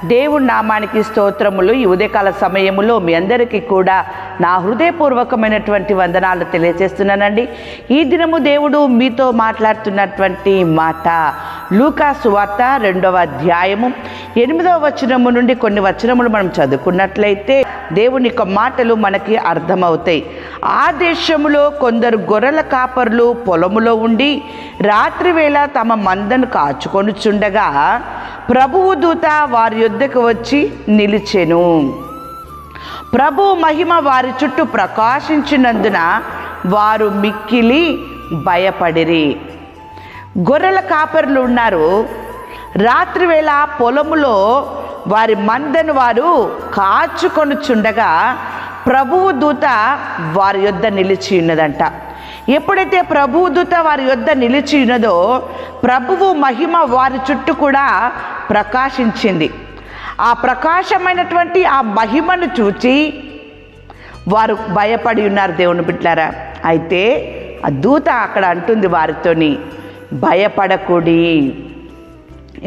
దేవుని నామానికి స్తోత్రములు. ఈ ఉదయకాల సమయములో మీ అందరికీ కూడా నా హృదయపూర్వకమైనటువంటి వందనాలు తెలియజేస్తున్నానండి. ఈ దినము దేవుడు మీతో మాట్లాడుతున్నటువంటి మాట లూకా సువార్త 2వ అధ్యాయము 8వ వచనము నుండి కొన్ని వచనములు మనం చదువుకున్నట్లయితే దేవుని యొక్క మాటలు మనకి అర్థమవుతాయి. ఆ దేశములో కొందరు గొర్రెల కాపరులు పొలములో ఉండి రాత్రి వేళ తమ మందను కాచుకొనుచుండగా ప్రభువు దూత వారి యొద్దకు వచ్చి నిలిచెను. ప్రభు మహిమ వారి చుట్టూ ప్రకాశించినందున వారు మిక్కిలి భయపడిరి. గొర్రెల కాపరులు ఉన్నారు. రాత్రి వేళ పొలములో వారి మందను వారు కాచుకొనుచుండగా ప్రభువు దూత వారి యొద్ద నిలిచి ఉన్నదంట. ఎప్పుడైతే ప్రభువు దూత వారి యొద్ద నిలిచి ఉన్నదో ప్రభువు మహిమ వారి చుట్టూ కూడా ప్రకాశించింది. ఆ ప్రకాశమైనటువంటి ఆ మహిమను చూచి వారు భయపడి ఉన్నారు దేవుని బిడ్డలారా. అయితే ఆ దూత అక్కడ అంటుంది వారితోని, భయపడకుడి.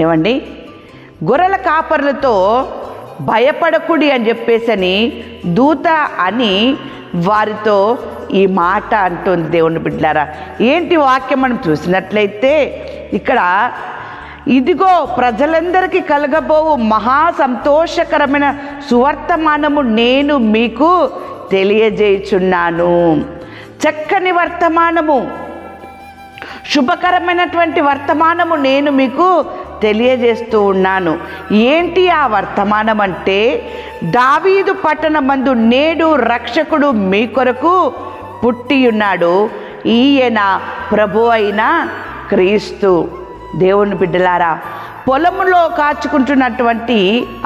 ఏమండి, గొర్రెల కాపర్లతో భయపడకుడి అని చెప్పేసని దూత అని వారితో ఈ మాట అంటుంది దేవుని బిడ్డలారా. ఏంటి వాక్యం మనం చూసినట్లయితే ఇక్కడ, ఇదిగో ప్రజలందరికీ కలగబోవు మహా సంతోషకరమైన సువర్తమానము నేను మీకు తెలియజేయుచున్నాను. చక్కని వర్తమానము, శుభకరమైనటువంటి వర్తమానము నేను మీకు తెలియజేస్తూ ఉన్నాను. ఏంటి ఆ వర్తమానం అంటే, దావీదు పట్టణమందు నేడు రక్షకుడు మీ కొరకు పుట్టి ఉన్నాడు, ఈయన ప్రభు అయిన క్రీస్తు. దేవుని బిడ్డలారా, పొలములో కాచుకుంటున్నటువంటి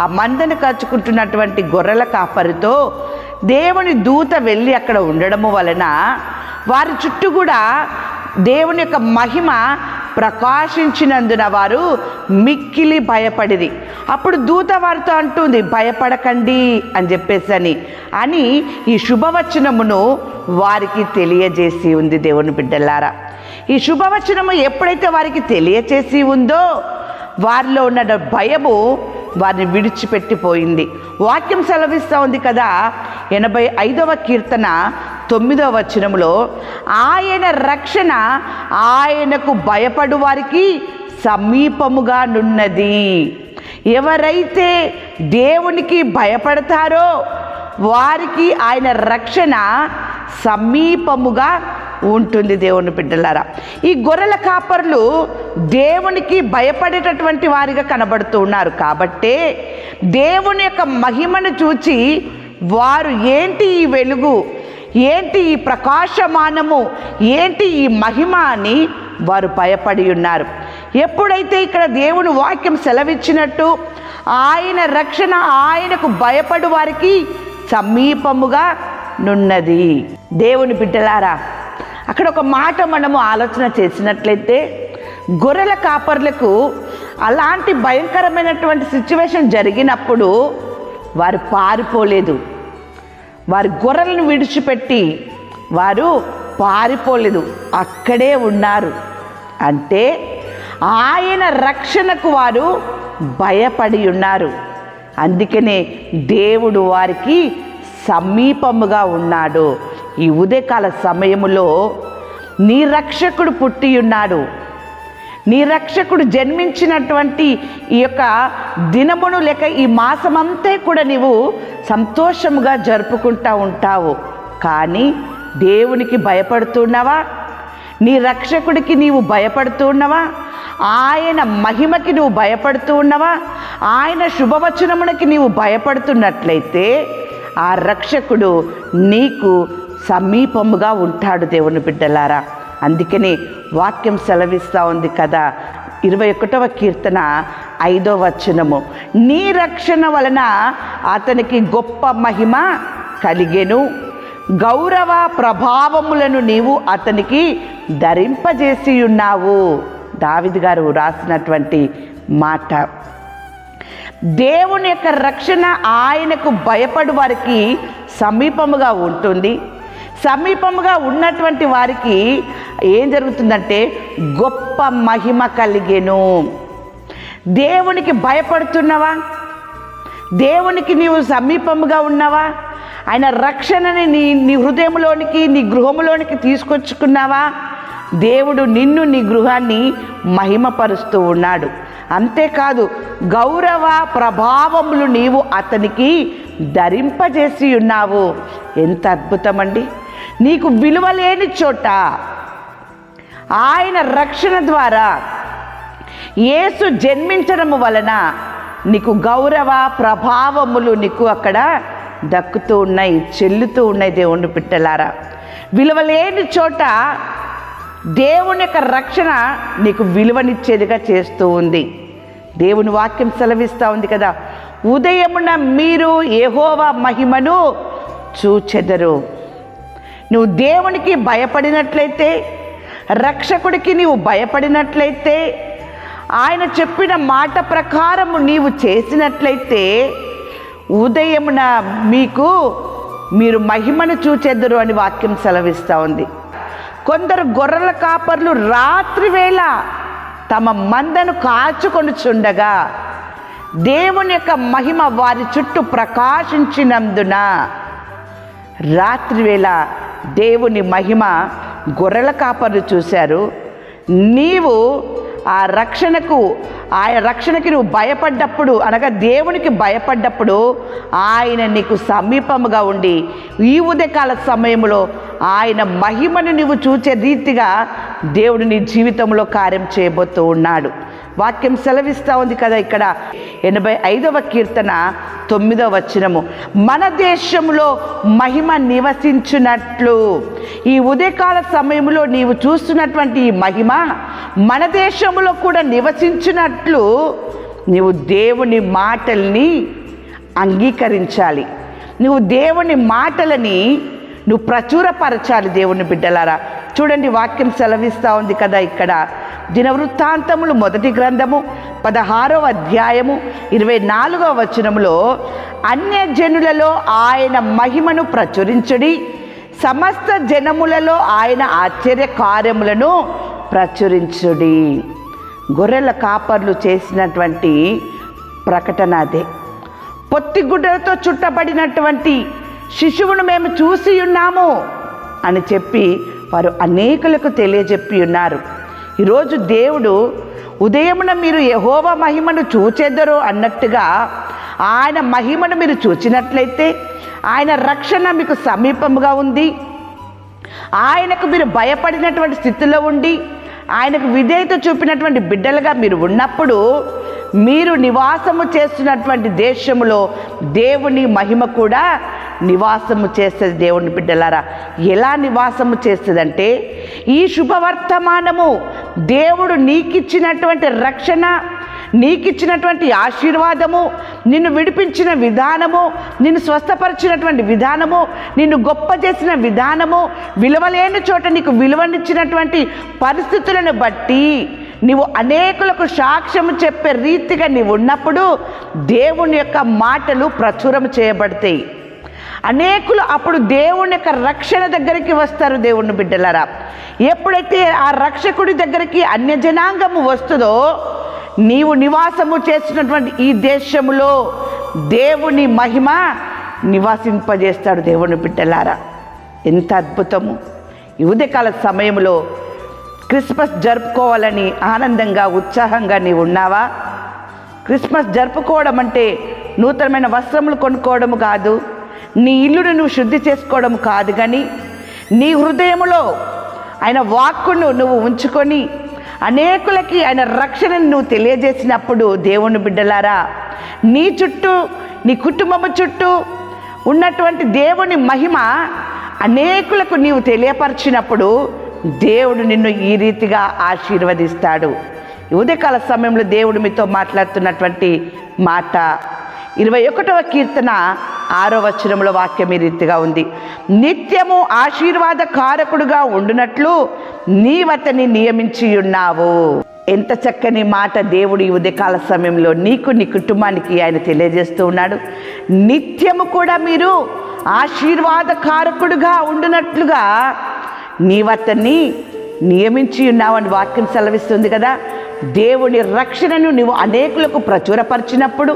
ఆ మందను కాచుకుంటున్నటువంటి గొర్రెల కాపరితో దేవుని దూత వెళ్ళి అక్కడ ఉండడము వలన వారి చుట్టూ కూడా దేవుని యొక్క మహిమ ప్రకాశించినందున వారు మిక్కిలి భయపడిరి. అప్పుడు దూత వారితో అంటుంది, భయపడకండి అని చెప్పేసి అని ఈ శుభవచనమును వారికి తెలియజేసి ఉంది. దేవుని బిడ్డలారా, ఈ శుభవచనము ఎప్పుడైతే వారికి తెలియచేసి ఉందో వారిలో ఉన్న భయము వారిని విడిచిపెట్టిపోయింది. వాక్యం సెలవిస్తూ ఉంది కదా, 85వ కీర్తన 9వ వచనములో, ఆయన రక్షణ ఆయనకు భయపడు వారికి సమీపముగా నున్నది. ఎవరైతే దేవునికి భయపడతారో వారికి ఆయన రక్షణ సమీపముగా ఉంటుంది. దేవుని బిడ్డలారా, ఈ గొర్రెల కాపర్లు దేవునికి భయపడేటటువంటి వారిగా కనబడుతూ ఉన్నారు. కాబట్టే దేవుని యొక్క మహిమను చూచి వారు ఏంటి ఈ వెలుగు, ఏంటి ఈ ప్రకాశమానము, ఏంటి ఈ మహిమ అని వారు భయపడి ఉన్నారు. ఎప్పుడైతే ఇక్కడ దేవుని వాక్యం సెలవిచ్చినట్టు ఆయన రక్షణ ఆయనకు భయపడు వారికి సమీపముగా నున్నది. దేవుని బిడ్డలారా, అక్కడ ఒక మాట మనము ఆలోచన చేసినట్లయితే, గొర్రెల కాపర్లకు అలాంటి భయంకరమైనటువంటి సిచ్యువేషన్ జరిగినప్పుడు వారు పారిపోలేదు. వారి గొర్రెలను విడిచిపెట్టి వారు పారిపోలేదు, అక్కడే ఉన్నారు. అంటే ఆయన రక్షణకు వారు భయపడి ఉన్నారు. అందుకనే దేవుడు వారికి సమీపముగా ఉన్నాడు. ఈ ఉదయకాల సమయములో నీ రక్షకుడు పుట్టి ఉన్నాడు. నీ రక్షకుడు జన్మించినటువంటి ఈ యొక్క దినమును లేక ఈ మాసమంతా కూడా నీవు సంతోషముగా జరుపుకుంటూ ఉంటావు. కానీ దేవునికి భయపడుతున్నావా? నీ రక్షకుడికి నీవు భయపడుతున్నావా? ఆయన మహిమకి నువ్వు భయపడుతూ ఉన్నావా? ఆయన శుభవచనమునకి నీవు భయపడుతున్నట్లయితే ఆ రక్షకుడు నీకు సమీపముగా ఉంటాడు. దేవుని బిడ్డలారా, అందుకని వాక్యం సెలవిస్తూ ఉంది కదా, 21వ కీర్తన 5వ వచనము, నీ రక్షణ వలన అతనికి గొప్ప మహిమ కలిగెను, గౌరవ ప్రభావములను నీవు అతనికి ధరింపజేసి ఉన్నావు. దావీదు గారు రాసినటువంటి మాట. దేవుని యొక్క రక్షణ ఆయనకు భయపడు వారికి సమీపముగా ఉంటుంది. సమీపముగా ఉన్నటువంటి వారికి ఏం జరుగుతుందంటే గొప్ప మహిమ కలిగెను. దేవునికి భయపడుతున్నావా? దేవునికి నీవు సమీపముగా ఉన్నావా? ఆయన రక్షణని నీ హృదయంలోనికి, నీ గృహంలోనికి తీసుకొచ్చుకున్నావా? దేవుడు నిన్ను, నీ గృహాన్ని మహిమపరుస్తూ ఉన్నాడు. అంతేకాదు గౌరవ ప్రభావములు నీవు అతనికి ధరింపజేసి ఉన్నావు. ఎంత అద్భుతమండి! నీకు విలువ లేని చోట ఆయన రక్షణ ద్వారా యేసు జన్మించడం వలన నీకు గౌరవ ప్రభావములు నీకు అక్కడ దక్కుతూ ఉన్నాయి, చెల్లుతూ ఉన్నాయి. దేవుని బిడ్డలారా, విలువ లేని చోట దేవుని యొక్క రక్షణ నీకు విలువనిచ్చేదిగా చేస్తూ ఉంది. దేవుని వాక్యం సెలవిస్తూ ఉంది కదా, ఉదయమున మీరు యెహోవా మహిమను చూచెదరు. నువ్వు దేవునికి భయపడినట్లయితే, రక్షకుడికి నీవు భయపడినట్లయితే, ఆయన చెప్పిన మాట ప్రకారము నీవు చేసినట్లయితే ఉదయమున మీరు మహిమను చూచెదరు అని వాక్యం సెలవిస్తూ ఉంది. కొందరు గొర్రెల కాపర్లు రాత్రి వేళ తమ మందను కాచుకొనుచుండగా దేవుని యొక్క మహిమ వారి చుట్టూ ప్రకాశించినందున రాత్రివేళ దేవుని మహిమ గొర్రెల కాపర్లు చూశారు. నీవు ఆయన రక్షణకి నువ్వు భయపడ్డప్పుడు, అనగా దేవునికి భయపడ్డప్పుడు ఆయన నీకు సమీపముగా ఉండి ఈ ఉదయకాల సమయంలో ఆయన మహిమను నీవు చూచే రీతిగా దేవుడు నీ జీవితంలో కార్యం చేయబోతూ ఉన్నాడు. వాక్యం సెలవిస్తూ ఉంది కదా, ఇక్కడ 85వ కీర్తన 9వ వచనము, మన దేశంలో మహిమ నివసించున్నట్లు. ఈ ఉదయకాల సమయంలో నీవు చూస్తున్నటువంటి ఈ మహిమ మన దేశంలో కూడా నివసించినట్లు నీవు దేవుని మాటల్ని అంగీకరించాలి. నువ్వు దేవుని మాటలని నువ్వు ప్రచురపరచాలి. దేవుని బిడ్డలారా, చూడండి వాక్యం సెలవిస్తూ ఉంది కదా, ఇక్కడ దినవృత్తాంతములు 1వ గ్రంథము 16వ అధ్యాయము 24వ వచనములో, అన్యజనులలో ఆయన మహిమను ప్రచురించుడి, సమస్త జనములలో ఆయన ఆశ్చర్య కార్యములను ప్రచురించుడి. గొర్రెల కాపర్లు చేసినటువంటి ప్రకటన అదే. పొత్తిగుడ్డలతో చుట్టబడినటువంటి శిశువును మేము చూసి ఉన్నాము అని చెప్పి వారు అనేకులకు తెలియజెప్పి ఉన్నారు. ఈరోజు దేవుడు ఉదయమున మీరు యెహోవా మహిమను చూచెదరు అన్నట్టుగా ఆయన మహిమను మీరు చూచినట్లయితే, ఆయన రక్షణ మీకు సమీపముగా ఉంది, ఆయనకు మీరు భయపడినటువంటి స్థితిలో ఉండి ఆయనకు విధేయత చూపినటువంటి బిడ్డలుగా మీరు ఉన్నప్పుడు మీరు నివాసము చేస్తున్నటువంటి దేశములో దేవుని మహిమ కూడా నివాసము చేస్తుంది. దేవుని బిడ్డలారా, ఎలా నివాసము చేస్తుందంటే, ఈ శుభవర్తమానము దేవుడు నీకిచ్చినటువంటి రక్షణ, నీకిచ్చినటువంటి ఆశీర్వాదము, నిన్ను విడిపించిన విధానము, నిన్ను స్వస్థపరిచినటువంటి విధానము, నిన్ను గొప్ప చేసిన విధానము, విలువలేని చోట నీకు విలువనిచ్చినటువంటి పరిస్థితులను బట్టి నీవు అనేకులకు సాక్ష్యము చెప్పే రీతిగా నీవు ఉన్నప్పుడు దేవుని యొక్క మాటలు ప్రచురం చేయబడతాయి. అనేకులు అప్పుడు దేవుని యొక్క రక్షణ దగ్గరికి వస్తారు. దేవుని బిడ్డలారా, ఎప్పుడైతే ఆ రక్షకుడి దగ్గరికి అన్యజనాంగము వస్తుందో, నీవు నివాసము చేస్తున్నటువంటి ఈ దేశములో దేవుని మహిమ నివాసింపజేస్తాడు. దేవుని బిడ్డలారా, ఎంత అద్భుతము! ఈ ఉదయకాల సమయంలో క్రిస్మస్ జరుపుకోవాలని ఆనందంగా, ఉత్సాహంగా నీవు ఉన్నావా? క్రిస్మస్ జరుపుకోవడం అంటే నూతనమైన వస్త్రములు కొనుక్కోవడం కాదు, నీ ఇల్లును నువ్వు శుద్ధి చేసుకోవడం కాదు, కానీ నీ హృదయములో ఆయన వాక్కును నువ్వు ఉంచుకొని అనేకులకి ఆయన రక్షణను నువ్వు తెలియజేసినప్పుడు, దేవుని బిడ్డలారా, నీ చుట్టూ, నీ కుటుంబము చుట్టూ ఉన్నటువంటి దేవుని మహిమ అనేకులకు నీవు తెలియపరిచినప్పుడు దేవుడు నిన్ను ఈ రీతిగా ఆశీర్వదిస్తాడు. ఉదయకాల సమయంలో దేవుడు మీతో మాట్లాడుతున్నటువంటి మాట 21వ కీర్తన 6వ వచనంలో వాక్యం ఈ రీతిగా ఉంది, నిత్యము ఆశీర్వాద కారకుడుగా ఉండునట్లు నీవతని నియమించి ఉన్నావు. ఎంత చక్కని మాట దేవుడు ఈ ఉదయకాల సమయంలో నీకు, నీ కుటుంబానికి ఆయన తెలియజేస్తూ ఉన్నాడు. నిత్యము కూడా మీరు ఆశీర్వాద కారకుడుగా ఉండునట్లుగా నీవతన్ని నియమించి ఉన్నావని వాక్యం సెలవిస్తుంది కదా. దేవుని రక్షణను నువ్వు అనేకులకు ప్రచురపరిచినప్పుడు,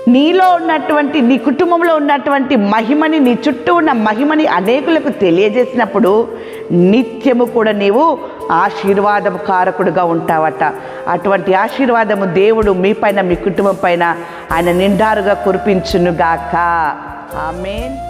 నీలో ఉన్నటువంటి, నీ కుటుంబంలో ఉన్నటువంటి మహిమని, నీ చుట్టూ ఉన్న మహిమని అనేకులకు తెలియజేసినప్పుడు నిత్యము కూడా నీవు ఆశీర్వాదము కారకుడుగా ఉంటావట. అటువంటి ఆశీర్వాదము దేవుడు మీ పైన, మీ కుటుంబం పైన ఆయన నిండారుగా కురిపించునుగాక. ఆమేన్.